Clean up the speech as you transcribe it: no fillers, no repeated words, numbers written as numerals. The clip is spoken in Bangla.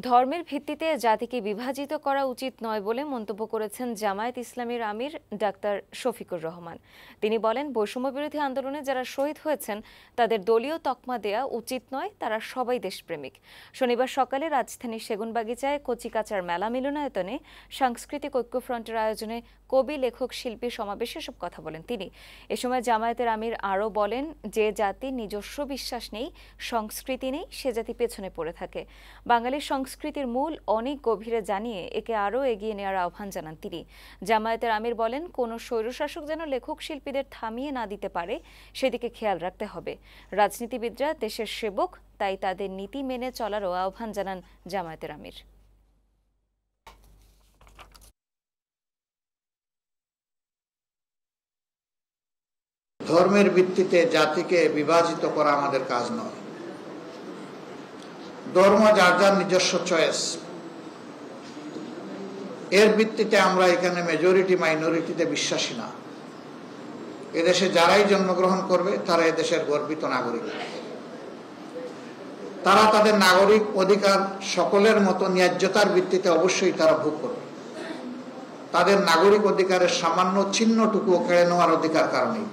ধর্মের ভিত্তিতে জাতিকে বিভাজিত করা উচিত নয় বলে মন্তব্য করেছেন জামায়াত ইসলামীর আমির ডাক্তার শফিকুর রহমান। তিনি বলেন, বৈষম্যবিরোধী আন্দোলনে যারা শহীদ হয়েছেন তাদের দলীয় তকমা দেয়া উচিত নয়, তারা সবাই দেশপ্রেমিক। শনিবার সকালে রাজধানীর সেগুনবাগিচায় কচিকাচার মেলা মিলনায়তনে সাংস্কৃতিক ঐক্যফ্রন্টের আয়োজনে কবি, লেখক, শিল্পী সমাবেশে এসব কথা বলেন তিনি। এ সময় জামায়াতের আমির আরও বলেন, যে জাতির নিজস্ব বিশ্বাস নেই, সংস্কৃতি নেই, সে জাতি পেছনে পড়ে থাকে। বাঙালির সংস্কৃতির মূল অনেক গভীরে জানিয়ে একে আরও এগিয়ে নেওয়ার আহ্বান জানান তিনি। জামায়াতের আমির বলেন, কোনো স্বৈরশাসক যেন লেখক শিল্পীদের থামিয়ে না দিতে পারে, সেদিকে খেয়াল রাখতে হবে। রাজনীতিবিদরা দেশের সেবক, তাই তাদের নীতি মেনে চলারও আহ্বান জানান জামায়াতের আমির। ধর্মের ভিত্তিতে জাতিকে বিভাজিত করা আমাদের কাজ নয়। ধর্ম যার যার নিজস্ব চয়েস, এর ভিত্তিতে আমরা এখানে মেজরিটি মাইনরিটিতে বিশ্বাসী না। এদেশে যারাই জন্মগ্রহণ করবে তারা এদেশের গর্বিত নাগরিক। তারা তাদের নাগরিক অধিকার সকলের মতো ন্যায্যতার ভিত্তিতে অবশ্যই তারা ভোগ করবে। তাদের নাগরিক অধিকারের সামান্য চিহ্নটুকু কেড়ে নেওয়ার অধিকার কারণেই